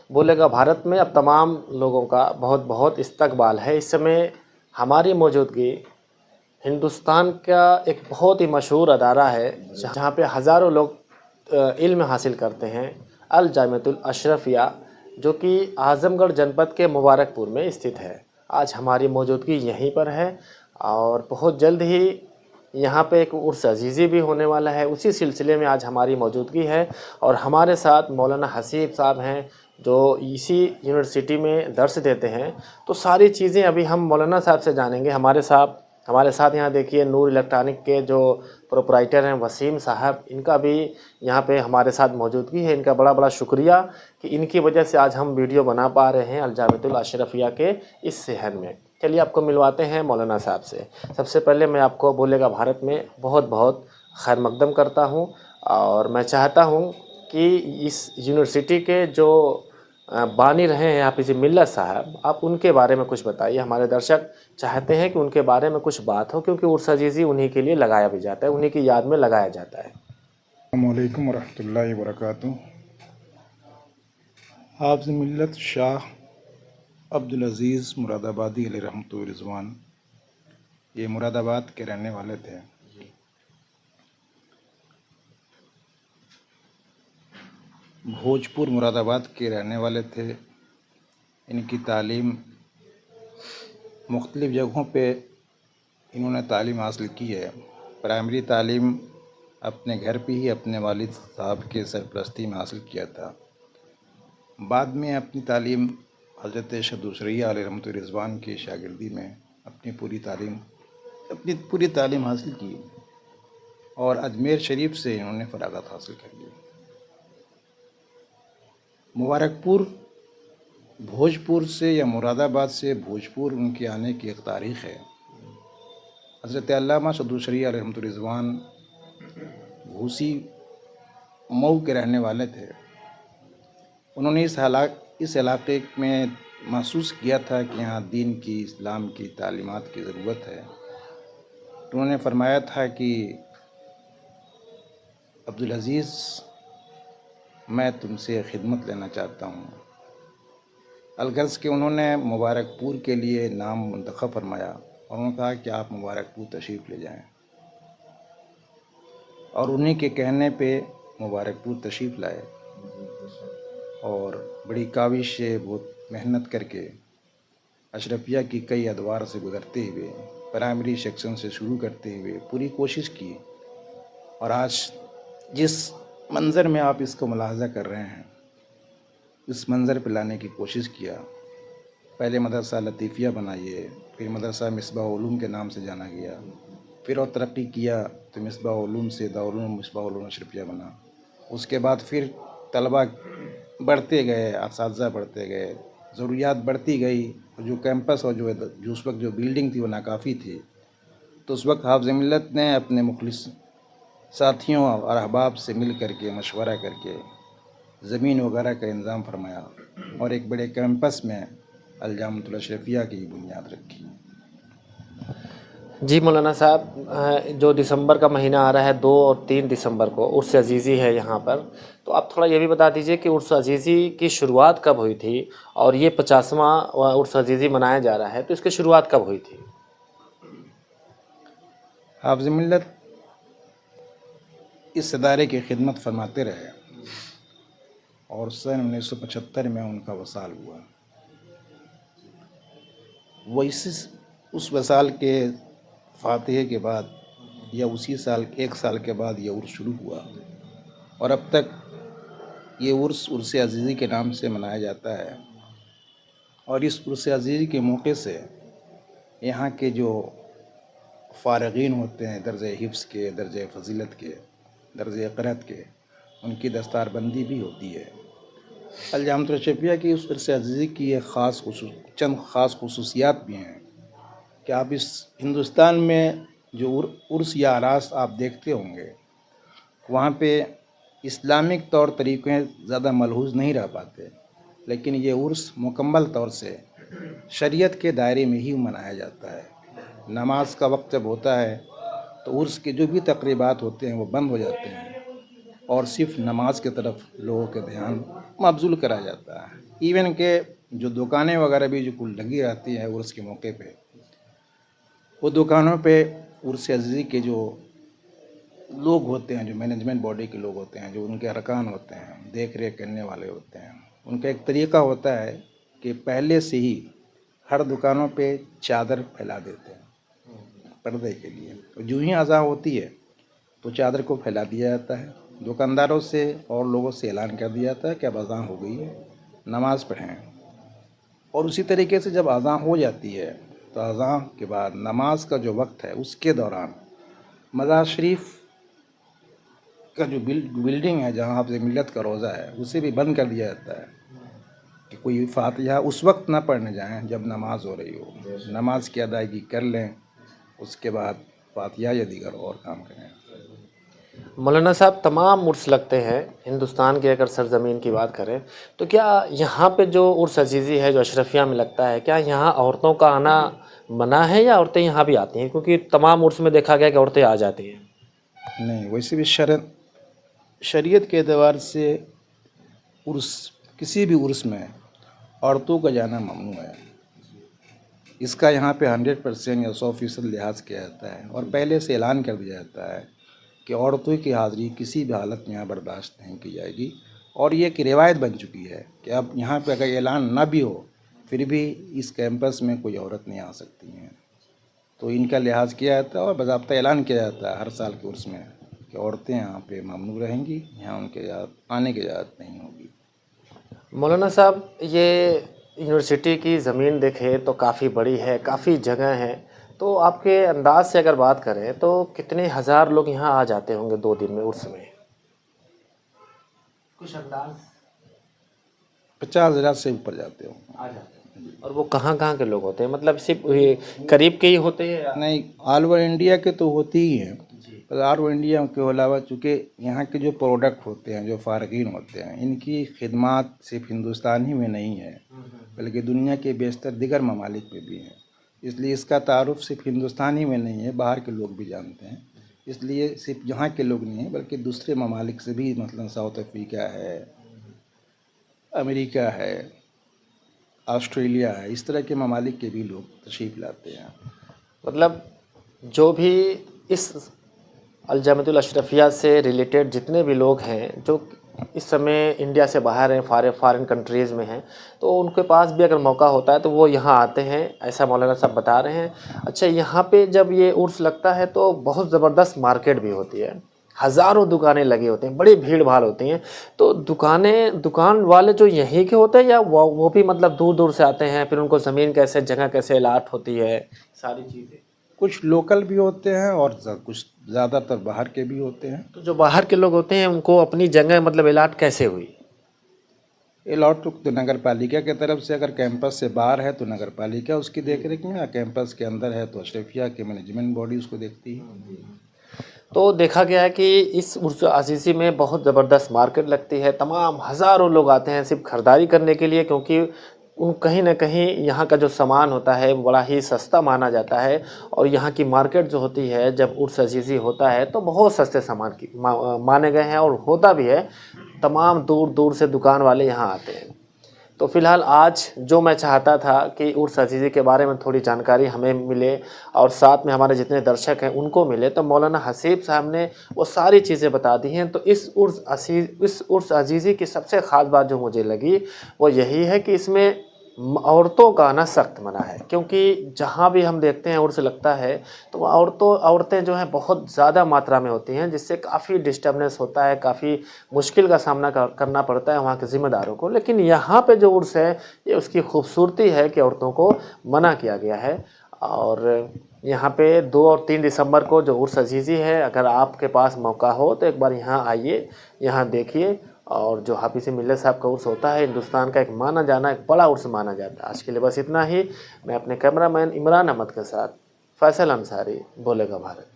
بولے گا بھارت میں اب تمام لوگوں کا بہت بہت استقبال ہے۔ اس سمے ہماری موجودگی ہندوستان کا ایک بہت ہی مشہور ادارہ ہے جہاں پہ ہزاروں لوگ علم حاصل کرتے ہیں، الجامعۃ الاشرفیہ، جو کہ اعظم گڑھ جنپد کے مبارک پور میں استھت ہے۔ آج ہماری موجودگی یہیں پر ہے اور بہت جلد ہی یہاں پہ ایک عرس عزیزی بھی ہونے والا ہے۔ اسی سلسلے میں آج ہماری موجودگی ہے اور ہمارے ساتھ مولانا حسیب صاحب ہیں جو اسی یونیورسٹی میں درس دیتے ہیں۔ تو ساری چیزیں ابھی ہم مولانا صاحب سے جانیں گے۔ ہمارے ساتھ یہاں دیکھیے نور الیکٹرانک کے جو پروپرائٹر ہیں وسیم صاحب، ان کا بھی یہاں پہ ہمارے ساتھ موجودگی ہے۔ ان کا بڑا بڑا شکریہ کہ ان کی وجہ سے آج ہم ویڈیو بنا پا رہے ہیں الجامعۃ الاشرفیہ کے اس صحن میں۔ چلیے آپ کو ملواتے ہیں مولانا صاحب سے۔ سب سے پہلے میں آپ کو بولے گا بھارت میں بہت بہت خیر مقدم کرتا ہوں، اور میں چاہتا ہوں کہ اس یونیورسٹی کے جو بانی رہے ہیں حافظ ملت صاحب، آپ ان کے بارے میں کچھ بتائیے۔ ہمارے درشک چاہتے ہیں کہ ان کے بارے میں کچھ بات ہو، کیونکہ عرس عزیزی انہی کے لیے لگایا بھی جاتا ہے، انہی کی یاد میں لگایا جاتا ہے۔ السلام علیکم ورحمۃ اللہ وبرکاتہ۔ حافظ ملت شاہ عبدالعزیز مراد آبادی علیہ رحمۃ رضوان، یہ مراد آباد کے رہنے والے تھے۔ بھوجپور مراد آباد کے رہنے والے تھے۔ ان کی تعلیم مختلف جگہوں پہ انہوں نے تعلیم حاصل کی ہے۔ پرائمری تعلیم اپنے گھر پہ ہی اپنے والد صاحب کے سرپرستی میں حاصل کیا تھا۔ بعد میں اپنی تعلیم حضرت شہدوشریہ علیہ رحمۃ رضوان کی شاگردی میں اپنی پوری تعلیم حاصل کی، اور اجمیر شریف سے انہوں نے فراغت حاصل کر لی۔ مبارک پور بھوجپور سے یا مراد آباد سے بھوجپور ان کے آنے کی ایک تاریخ ہے۔ حضرت علامہ شہدوشریہ علیہ رحمۃ رضوان بھوسی مئو کے رہنے والے تھے۔ انہوں نے اس علاقے میں محسوس کیا تھا کہ یہاں دین کی، اسلام کی تعلیمات کی ضرورت ہے۔ تو انہوں نے فرمایا تھا کہ عبدالعزیز، میں تم سے خدمت لینا چاہتا ہوں۔ الغرض کہ انہوں نے مبارک پور کے لیے نام منتخب فرمایا، اور انہوں نے کہا کہ آپ مبارک پور تشریف لے جائیں، اور انہی کے کہنے پہ مبارک پور تشریف لائے، اور بڑی کاوش سے، بہت محنت کر کے اشرفیہ کی کئی ادوار سے گزرتے ہوئے، پرائمری سیکشن سے شروع کرتے ہوئے پوری کوشش کی، اور آج جس منظر میں آپ اس کو ملاحظہ کر رہے ہیں، اس منظر پہ لانے کی کوشش کیا۔ پہلے مدرسہ لطیفیہ بنائیے، پھر مدرسہ مصباح علوم کے نام سے جانا گیا، پھر اور ترقی کیا تو مصباح علوم سے دارالعلوم مصباح علوم اشرفیہ بنا۔ اس کے بعد پھر طلباء بڑھتے گئے، اساتذہ بڑھتے گئے، ضروریات بڑھتی گئی، جو کیمپس اور جو اس وقت جو بلڈنگ تھی وہ ناکافی تھی۔ تو اس وقت حافظ ملت نے اپنے مخلص ساتھیوں اور احباب سے مل کر کے، مشورہ کر کے زمین وغیرہ کا انتظام فرمایا، اور ایک بڑے کیمپس میں الجامعۃ الاشرفیہ کی بنیاد رکھی۔ جی مولانا صاحب، جو دسمبر کا مہینہ آ رہا ہے 2 اور 3 دسمبر کو عرس عزیزی ہے یہاں پر، تو آپ تھوڑا یہ بھی بتا دیجئے کہ عرس عزیزی کی شروعات کب ہوئی تھی، اور یہ 50واں عرس عزیزی منایا جا رہا ہے تو اس کی شروعات کب ہوئی تھی؟ حافظ ملت اس ادارے کی خدمت فرماتے رہے، اور سن 1975 میں ان کا وصال ہوا۔ وہ اس وصال کے فاتحے کے بعد، یا اسی سال 1 سال کے بعد یہ عرس شروع ہوا، اور اب تک یہ عرس عزیزی کے نام سے منایا جاتا ہے۔ اور اس عرس عزیزی کے موقع سے یہاں کے جو فارغین ہوتے ہیں درجہ حفظ کے، درجہ فضیلت کے، درجہ قرأت کے، ان کی دستار بندی بھی ہوتی ہے۔ الجامعۃ الاشرفیہ کی اس عرس عزیزی کی ایک چند خاص خصوصیات بھی ہیں کہ آپ اس ہندوستان میں جو عرس یا اعراس آپ دیکھتے ہوں گے، وہاں پہ اسلامک طور طریقے زیادہ ملحوظ نہیں رہ پاتے، لیکن یہ عرس مکمل طور سے شریعت کے دائرے میں ہی منایا جاتا ہے۔ نماز کا وقت جب ہوتا ہے تو عرس کے جو بھی تقریبات ہوتے ہیں وہ بند ہو جاتے ہیں، اور صرف نماز کی طرف لوگوں کے دھیان مبذول کرا جاتا ہے۔ ایون کہ جو دکانیں وغیرہ بھی جو کل لگی رہتی ہیں عرس کے موقع پہ، وہ دکانوں پہ عرس عزیزی کے جو لوگ ہوتے ہیں، جو مینجمنٹ باڈی کے لوگ ہوتے ہیں، جو ان کے ارکان ہوتے ہیں، دیکھ ریکھ کرنے والے ہوتے ہیں، ان کا ایک طریقہ ہوتا ہے کہ پہلے سے ہی ہر دکانوں پہ چادر پھیلا دیتے ہیں پردے کے لیے. جو ہی اذان ہوتی ہے تو چادر کو پھیلا دیا جاتا ہے، دکانداروں سے اور لوگوں سے اعلان کر دیا جاتا ہے کہ اب اذان ہو گئی ہے، نماز پڑھیں. اور اسی طریقے سے جب اذان ہو جاتی ہے تو اذان کے بعد نماز کا جو وقت ہے اس کے دوران مزار شریف کا جو بلڈنگ ہے جہاں حافظ ملت کا روضہ ہے اسے بھی بند کر دیا جاتا ہے کہ کوئی فاتحہ اس وقت نہ پڑھنے جائیں جب نماز ہو رہی ہو. نماز کی ادائیگی کر لیں، اس کے بعد فاتحہ یا دیگر اور کام کریں. مولانا صاحب، تمام عرس لگتے ہیں ہندوستان کی، اگر سرزمین کی بات کریں تو کیا یہاں پہ جو عرس عزیزی ہے جو اشرفیہ میں لگتا ہے، کیا یہاں عورتوں کا آنا منع ہے یا عورتیں یہاں بھی آتی ہیں؟ کیونکہ تمام عرس میں دیکھا گیا کہ عورتیں آ جاتی ہیں. نہیں، ویسے بھی شریعت کے اعتبار سے عرس، کسی بھی عرس میں عورتوں کا جانا ممنوع ہے. اس کا یہاں پہ 100% یا 100% لحاظ کیا جاتا ہے اور پہلے سے اعلان کر دیا جاتا ہے کہ عورتوں کی حاضری کسی بھی حالت میں یہاں برداشت نہیں کی جائے گی. اور یہ ایک روایت بن چکی ہے کہ اب یہاں پہ اگر اعلان نہ بھی ہو پھر بھی اس کیمپس میں کوئی عورت نہیں آ سکتی ہیں. تو ان کا لحاظ کیا جاتا ہے اور باضابطہ اعلان کیا جاتا ہے ہر سال کے عرس میں کہ عورتیں یہاں پہ ممنوع رہیں گی، یہاں ان کے آنے کی اجازت نہیں ہوگی. مولانا صاحب، یہ یونیورسٹی کی زمین دیکھیں تو کافی بڑی ہے، کافی جگہ ہے، تو آپ کے انداز سے اگر بات کریں تو کتنے ہزار لوگ یہاں آ جاتے ہوں گے 2 دن میں عرس میں؟ کچھ انداز 50,000 سے اوپر جاتے ہوں. آ جاتے ہیں. اور وہ کہاں کہاں کے لوگ ہوتے ہیں؟ مطلب صرف قریب کے ہی ہوتے ہیں؟ نہیں، آل اوور انڈیا کے تو ہوتی ہی ہیں، پر آل اوور انڈیا کے علاوہ چونکہ یہاں کے جو پروڈکٹ ہوتے ہیں، جو فارغین ہوتے ہیں، ان کی خدمات صرف ہندوستان ہی میں نہیں ہے بلکہ دنیا کے بیشتر دیگر ممالک میں بھی ہیں. اس لیے اس کا تعارف صرف ہندوستان ہی میں نہیں ہے، باہر کے لوگ بھی جانتے ہیں. اس لیے صرف یہاں کے لوگ نہیں ہیں بلکہ دوسرے ممالک سے بھی، مثلا ساؤتھ افریقہ ہے، امریکہ ہے، آسٹریلیا ہے، اس طرح کے ممالک کے بھی لوگ تشریف لاتے ہیں. مطلب جو بھی اس الجامعۃ الاشرفیہ سے ریلیٹڈ جتنے بھی لوگ ہیں جو اس سمے انڈیا سے باہر ہیں، فارن کنٹریز میں ہیں، تو ان کے پاس بھی اگر موقع ہوتا ہے تو وہ یہاں آتے ہیں، ایسا مولانا صاحب بتا رہے ہیں. اچھا، یہاں پہ جب یہ عرس لگتا ہے تو بہت زبردست مارکیٹ بھی ہوتی ہے، ہزاروں دکانیں لگی ہوتی ہیں، بڑی بھیڑ بھاڑ ہوتی ہیں. تو دکان والے جو یہیں کے ہوتے ہیں یا وہ بھی مطلب دور دور سے آتے ہیں؟ پھر ان کو زمین کیسے، جگہ کیسے الاٹ ہوتی ہے، ساری چیزیں؟ کچھ لوکل بھی ہوتے ہیں اور کچھ زیادہ تر باہر کے بھی ہوتے ہیں. تو جو باہر کے لوگ ہوتے ہیں ان کو اپنی جگہ مطلب الاٹ کیسے ہوئی؟ الاٹ تو نگر پالیکا کی طرف سے، اگر کیمپس سے باہر ہے تو نگر پالیکا اس کی دیکھ ریکھ میں، کیمپس کے اندر ہے تو اشرفیہ کے مینجمنٹ باڈی اس کو دیکھتی ہے. تو دیکھا گیا ہے کہ اس عرس عزیزی میں بہت زبردست مارکیٹ لگتی ہے، تمام ہزاروں لوگ آتے ہیں صرف خریداری کرنے کے لیے، کیونکہ کہیں نہ کہیں یہاں کا جو سامان ہوتا ہے بڑا ہی سستا مانا جاتا ہے. اور یہاں کی مارکیٹ جو ہوتی ہے جب عرس عزیزی ہوتا ہے تو بہت سستے سامان کی مانے گئے ہیں، اور ہوتا بھی ہے. تمام دور دور سے دکان والے یہاں آتے ہیں. تو فی الحال آج جو میں چاہتا تھا کہ عرس عزیزی کے بارے میں تھوڑی جانکاری ہمیں ملے اور ساتھ میں ہمارے جتنے درشک ہیں ان کو ملے، تو مولانا حسیب صاحب نے وہ ساری چیزیں بتا دی ہیں. تو اس عرس عزیزی کی سب سے خاص بات جو مجھے لگی وہ یہی ہے کہ اس میں عورتوں کا آنا سخت منع ہے، کیونکہ جہاں بھی ہم دیکھتے ہیں عرس لگتا ہے تو عورتیں جو ہیں بہت زیادہ ماترا میں ہوتی ہیں، جس سے کافی ڈسٹربنس ہوتا ہے، کافی مشکل کا سامنا کرنا پڑتا ہے وہاں کے ذمہ داروں کو. لیکن یہاں پہ جو عرس ہے یہ اس کی خوبصورتی ہے کہ عورتوں کو منع کیا گیا ہے. اور یہاں پہ 2 اور 3 دسمبر کو جو عرس عزیزی ہے، اگر آپ کے پاس موقع ہو تو ایک بار یہاں آئیے، یہاں دیکھیے. اور جو حافظ ملت صاحب کا عرس ہوتا ہے ہندوستان کا ایک مانا جانا، ایک بڑا عرس مانا جاتا ہے. آج کے لیے بس اتنا ہی. میں اپنے کیمرہ مین عمران احمد کے ساتھ فیصل انصاری، بولے گا بھارت.